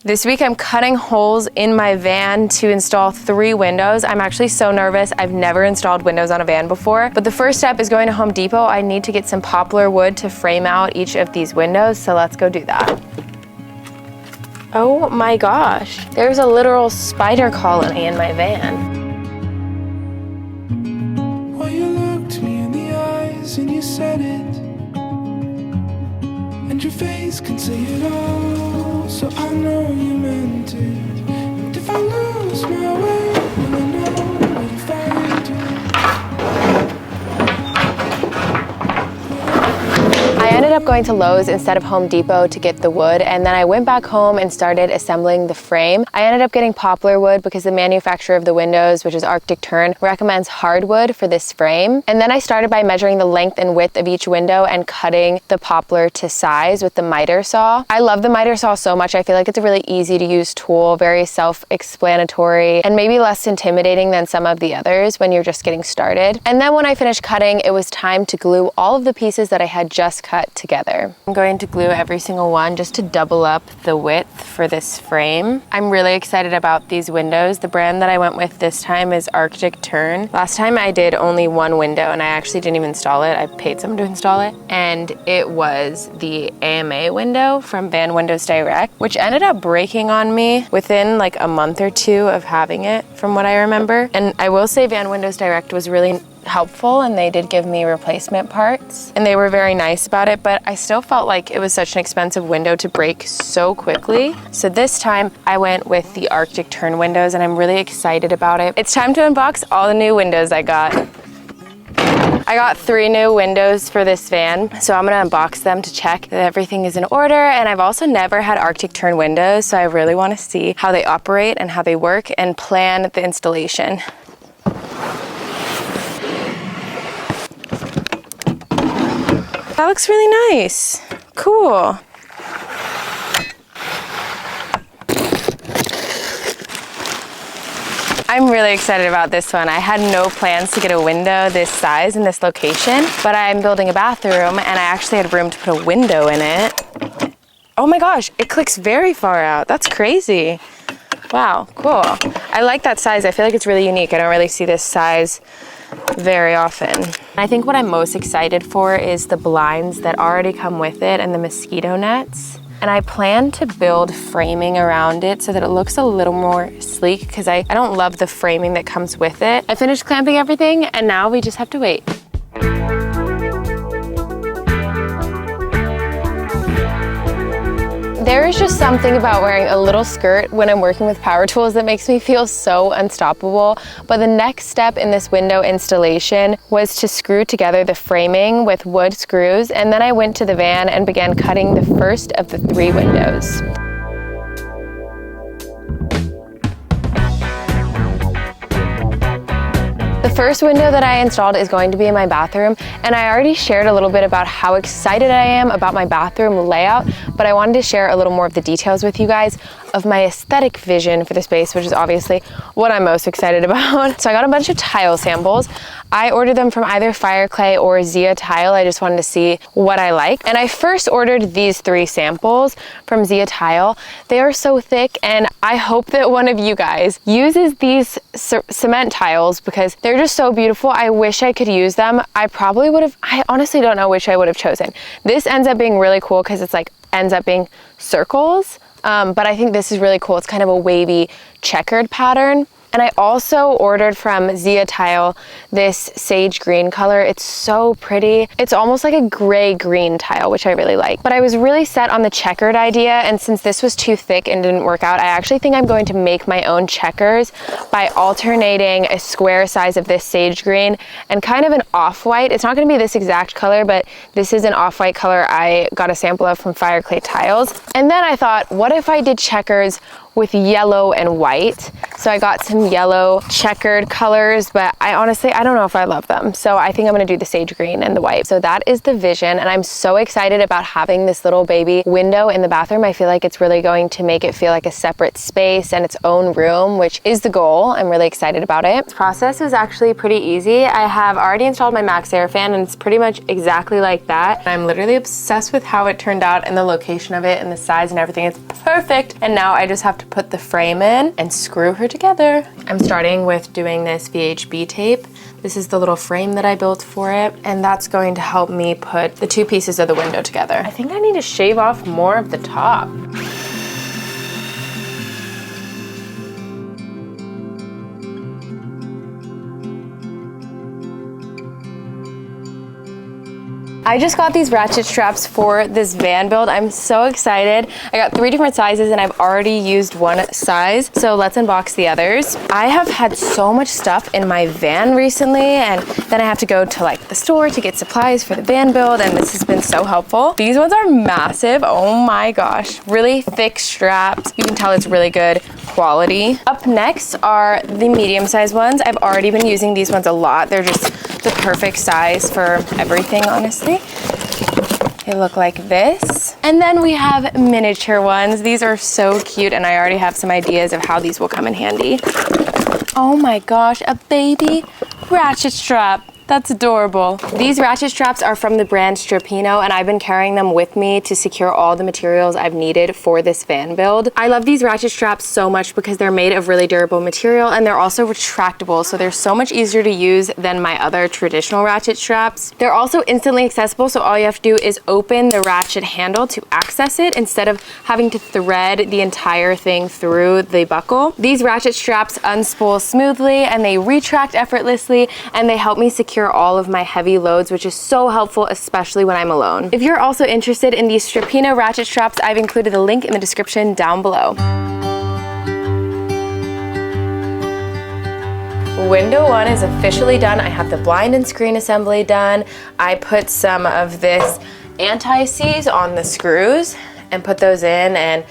This week I'm cutting holes in my van to install 3 windows. I'm actually so nervous. I've never installed windows on a van before. But the first step is going to Home Depot. I need to get some poplar wood to frame out each of these windows, so let's go do that. Oh my gosh, there's a literal spider colony in my van. Well, you looked me in the eyes and you said it, and your face can say it all, so I know you meant it. And if I lose my way, then I know where to find you. I ended up going to Lowe's instead of Home Depot to get the wood, and then I went back home and started assembling the frame. I ended up getting poplar wood because the manufacturer of the windows, which is Arctic Tern, recommends hardwood for this frame. And then I started by measuring the length and width of each window and cutting the poplar to size with the miter saw. I love the miter saw so much. I feel like it's a really easy to use tool, very self-explanatory, and maybe less intimidating than some of the others when you're just getting started. And then when I finished cutting, it was time to glue all of the pieces that I had just cut together. I'm going to glue every single one just to double up the width for this frame. I'm really excited about these windows. The brand that I went with this time is Arctic Tern. Last time I did only one window and I actually didn't even install it. I paid someone to install it, and it was the AMA window from Van Windows Direct, which ended up breaking on me within like a month or 2 of having it, from what I remember. And I will say Van Windows Direct was really helpful, and they did give me replacement parts and they were very nice about it, but I still felt like it was such an expensive window to break so quickly. So this time I went with the Arctic Tern windows and I'm really excited about it. It's time to unbox all the new windows I got. I got 3 new windows for this van, so I'm gonna unbox them to check that everything is in order. And I've also never had Arctic Tern windows, so I really want to see how they operate and how they work and plan the installation. That looks really nice. Cool. I'm really excited about this one. I had no plans to get a window this size in this location, but I'm building a bathroom and I actually had room to put a window in it. Oh my gosh, it clicks very far out. That's crazy. Wow, cool. I like that size. I feel like it's really unique. I don't really see this size very often. I think what I'm most excited for is the blinds that already come with it and the mosquito nets. And I plan to build framing around it so that it looks a little more sleek, because I don't love the framing that comes with it. I finished clamping everything and now we just have to wait. There is just something about wearing a little skirt when I'm working with power tools that makes me feel so unstoppable. But the next step in this window installation was to screw together the framing with wood screws, and then I went to the van and began cutting the first of the 3 windows. The first window that I installed is going to be in my bathroom, and I already shared a little bit about how excited I am about my bathroom layout, but I wanted to share a little more of the details with you guys of my aesthetic vision for the space, which is obviously what I'm most excited about. So I got a bunch of tile samples. I ordered them from either Fireclay or Zia Tile. I just wanted to see what I like. And I first ordered these 3 samples from Zia Tile. They are so thick, and I hope that one of you guys uses these cement tiles because they're just so beautiful. I wish I could use them. I honestly don't know which I would have chosen. This ends up being really cool because it's like ends up being circles, but I think this is really cool. It's kind of a wavy checkered pattern. And I also ordered from Zia Tile this sage green color. It's so pretty. It's almost like a gray green tile, which I really like. But I was really set on the checkered idea, and since this was too thick and didn't work out, I actually think I'm going to make my own checkers by alternating a square size of this sage green and kind of an off-white. It's not going to be this exact color, but this is an off-white color I got a sample of from Fireclay Tiles. And then I thought, what if I did checkers with yellow and white. So I got some yellow checkered colors, but I don't know if I love them. So I think I'm gonna do the sage green and the white. So that is the vision, and I'm so excited about having this little baby window in the bathroom. I feel like it's really going to make it feel like a separate space and its own room, which is the goal. I'm really excited about it. This process is actually pretty easy. I have already installed my Max Air fan, and it's pretty much exactly like that. I'm literally obsessed with how it turned out and the location of it and the size and everything. It's perfect. And now I just have to put the frame in and screw her together. I'm starting with doing this VHB tape. This is the little frame that I built for it, and that's going to help me put the two pieces of the window together. I think I need to shave off more of the top. I just got these ratchet straps for this van build. I'm so excited. I got 3 different sizes and I've already used one size. So let's unbox the others. I have had so much stuff in my van recently, and then I have to go to like the store to get supplies for the van build, and this has been so helpful. These ones are massive. Oh my gosh. Really thick straps. You can tell it's really good quality. Up next are the medium-sized ones. I've already been using these ones a lot. They're just the perfect size for everything, honestly. They look like this. And then we have miniature ones. These are so cute, and I already have some ideas of how these will come in handy. Oh my gosh, a baby ratchet strap. That's adorable. These ratchet straps are from the brand Strapinno, and I've been carrying them with me to secure all the materials I've needed for this van build. I love these ratchet straps so much because they're made of really durable material, and they're also retractable, so they're so much easier to use than my other traditional ratchet straps. They're also instantly accessible, so all you have to do is open the ratchet handle to access it instead of having to thread the entire thing through the buckle. These ratchet straps unspool smoothly, and they retract effortlessly, and they help me secure all of my heavy loads, which is so helpful, especially when I'm alone. If you're also interested in these Strapinno ratchet straps, I've included the link in the description down below. Window 1 is officially done. I have the blind and screen assembly done. I put some of this anti-seize on the screws and put those in, and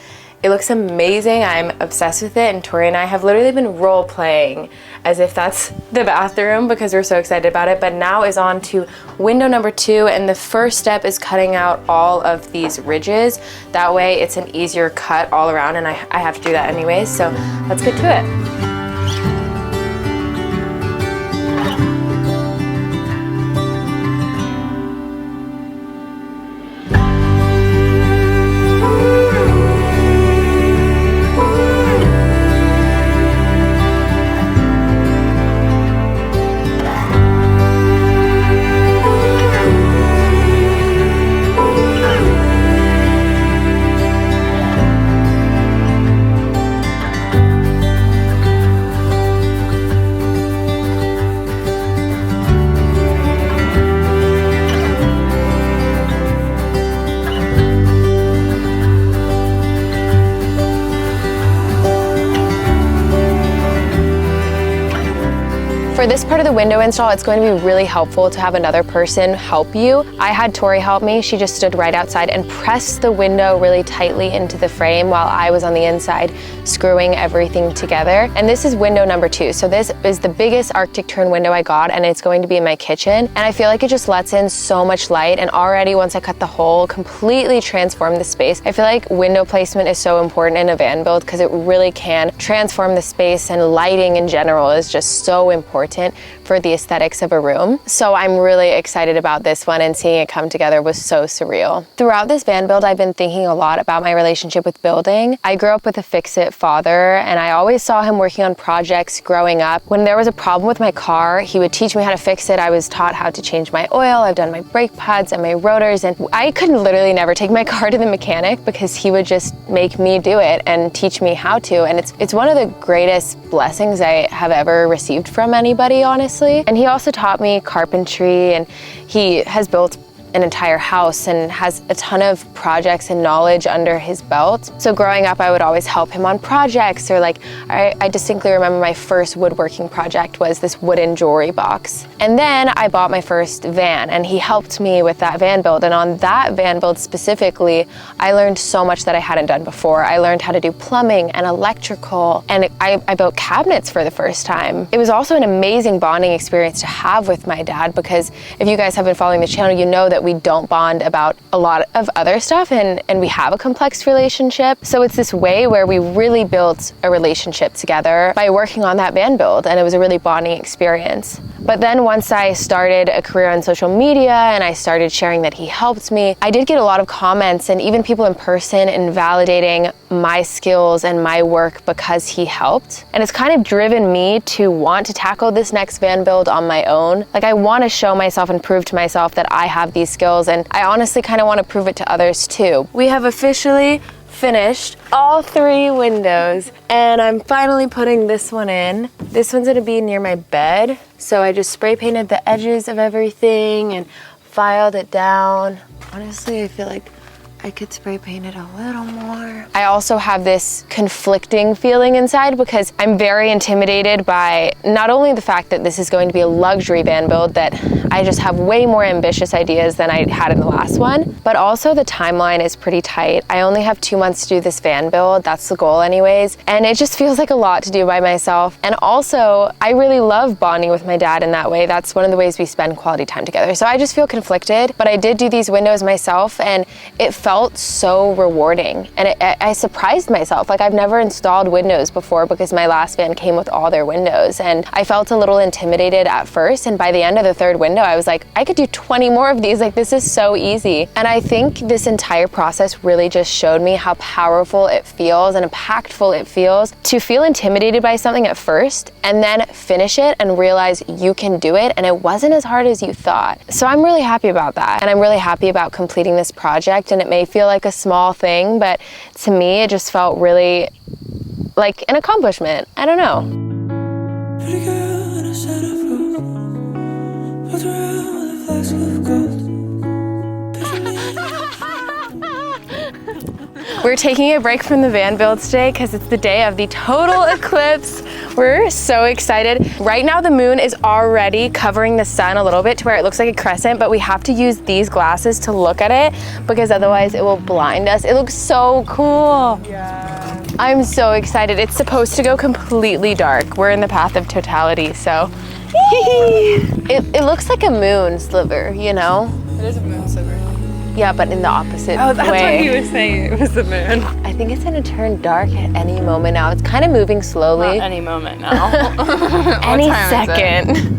it looks amazing. I'm obsessed with it, and Tori and I have literally been role playing as if that's the bathroom because we're so excited about it. But now is on to window number 2, and the first step is cutting out all of these ridges. That way it's an easier cut all around, and I have to do that anyways, so let's get to it. For this part of the window install, it's going to be really helpful to have another person help you. I had Tori help me. She just stood right outside and pressed the window really tightly into the frame while I was on the inside screwing everything together. And this is window number 2. So this is the biggest Arctic turn window I got, and it's going to be in my kitchen. And I feel like it just lets in so much light, and already once I cut the hole, completely transformed the space. I feel like window placement is so important in a van build because it really can transform the space, and lighting in general is just so important for the aesthetics of a room. So I'm really excited about this one, and seeing it come together was so surreal. Throughout this van build, I've been thinking a lot about my relationship with building. I grew up with a fix-it father, and I always saw him working on projects growing up. When there was a problem with my car, he would teach me how to fix it. I was taught how to change my oil. I've done my brake pads and my rotors, and I could literally never take my car to the mechanic because he would just make me do it and teach me how to. And it's one of the greatest blessings I have ever received from anybody, honestly. And he also taught me carpentry, and he has built an entire house and has a ton of projects and knowledge under his belt. So growing up, I would always help him on projects, or like I distinctly remember my first woodworking project was this wooden jewelry box. And then I bought my first van, and he helped me with that van build. And on that van build specifically, I learned so much that I hadn't done before. I learned how to do plumbing and electrical, and I built cabinets for the first time. It was also an amazing bonding experience to have with my dad, because if you guys have been following the channel, you know that we don't bond about a lot of other stuff, and we have a complex relationship. So it's this way where we really built a relationship together by working on that van build, and it was a really bonding experience. But then once I started a career on social media and I started sharing that he helped me, I did get a lot of comments and even people in person invalidating my skills and my work because he helped. And it's kind of driven me to want to tackle this next van build on my own. Like, I want to show myself and prove to myself that I have these skills, and I honestly kind of want to prove it to others too. We have officially finished all 3 windows, and I'm finally putting this one in. This one's gonna be near my bed, so I just spray painted the edges of everything and filed it down. Honestly, I feel like I could spray paint it a little more. I also have this conflicting feeling inside because I'm very intimidated by not only the fact that this is going to be a luxury van build, that I just have way more ambitious ideas than I had in the last one, but also the timeline is pretty tight. I only have 2 months to do this van build. That's the goal anyways. And it just feels like a lot to do by myself. And also, I really love bonding with my dad in that way. That's one of the ways we spend quality time together. So I just feel conflicted, but I did do these windows myself, and it felt so rewarding, and I surprised myself. Like, I've never installed windows before because my last van came with all their windows, and I felt a little intimidated at first, and by the end of the 3rd window I was like, I could do 20 more of these. Like, this is so easy. And I think this entire process really just showed me how powerful it feels and impactful it feels to feel intimidated by something at first and then finish it and realize you can do it, and it wasn't as hard as you thought. So I'm really happy about that, and I'm really happy about completing this project. And it may feel like a small thing, but to me it just felt really like an accomplishment. I don't know. Pretty girl in a set of rules, both around with flasks of gold. We're taking a break from the van build today because it's the day of the total eclipse. We're so excited. Right now the moon is already covering the sun a little bit to where it looks like a crescent, but we have to use these glasses to look at it because otherwise it will blind us. It looks so cool. Yeah. I'm so excited. It's supposed to go completely dark. We're in the path of totality, so. It looks like a moon sliver, you know? It is a moon sliver. Yeah, but in the opposite Oh, that's way. what he was saying. It was the moon. I think it's gonna turn dark at any moment now. It's kind of moving slowly. Not any moment now. Any What time second. is it?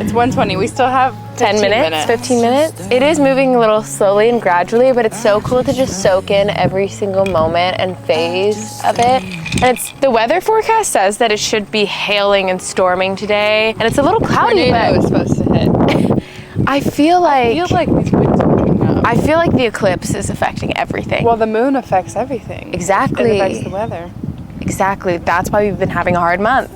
It's 1:20. We still have 10 minutes, 15 minutes. It is moving a little slowly and gradually, but it's so cool to just soak in every single moment and phase of it. And the weather forecast says that it should be hailing and storming today, and it's a little cloudy, Tornado is but supposed to hit. I feel like these winds are picking up. I feel like the eclipse is affecting everything. Well, the moon affects everything. Exactly. It affects the weather. Exactly. That's why we've been having a hard month.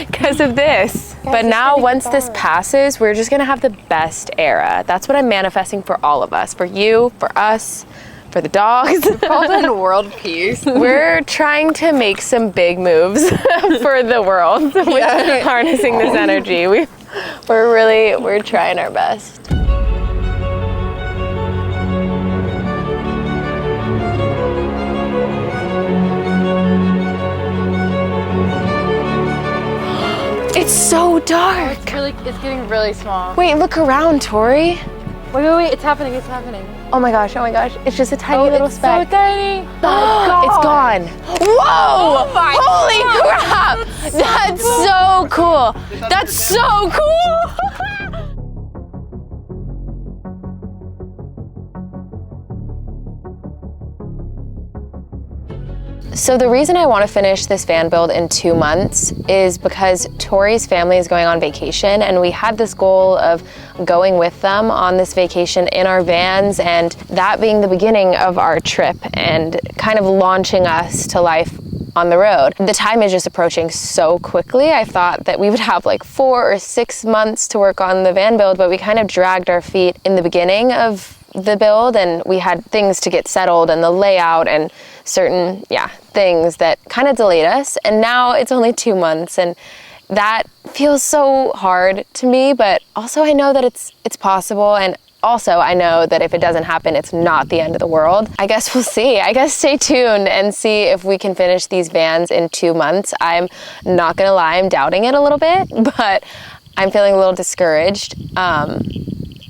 Because of this. But now once this passes, we're just gonna have the best era. That's what I'm manifesting for all of us. For you, for us, for the dogs. Called in world peace. We're trying to make some big moves for the world with harnessing this energy. We're trying our best. It's so dark. It's getting really small. Wait, look around, Tori. Wait, it's happening, it's happening. Oh my gosh, it's just a tiny little it's speck. so tiny. It's gone. Whoa! Oh my Holy God. crap! That's so cool. That's so cool. So the reason I want to finish this van build in 2 months is because Tori's family is going on vacation, and we had this goal of going with them on this vacation in our vans, and that being the beginning of our trip and kind of launching us to life on the road. The time is just approaching so quickly. I thought that we would have like 4 or 6 months to work on the van build, but we kind of dragged our feet in the beginning of the build, and we had things to get settled and the layout and certain things that kind of delayed us. And now it's only 2 months, and that feels so hard to me, but also I know that it's possible, and also I know that if it doesn't happen, it's not the end of the world. I guess we'll see. I guess stay tuned and see if we can finish these vans in 2 months. I'm not gonna lie, I'm doubting it a little bit, but I'm feeling a little discouraged.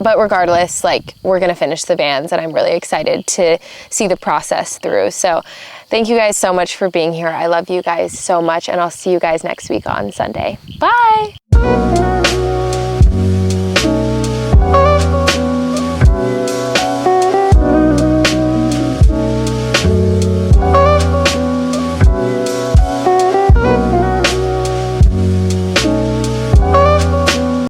But regardless, like, we're gonna finish the vans, and I'm really excited to see the process through. So thank you guys so much for being here. I love you guys so much, and I'll see you guys next week on Sunday. Bye!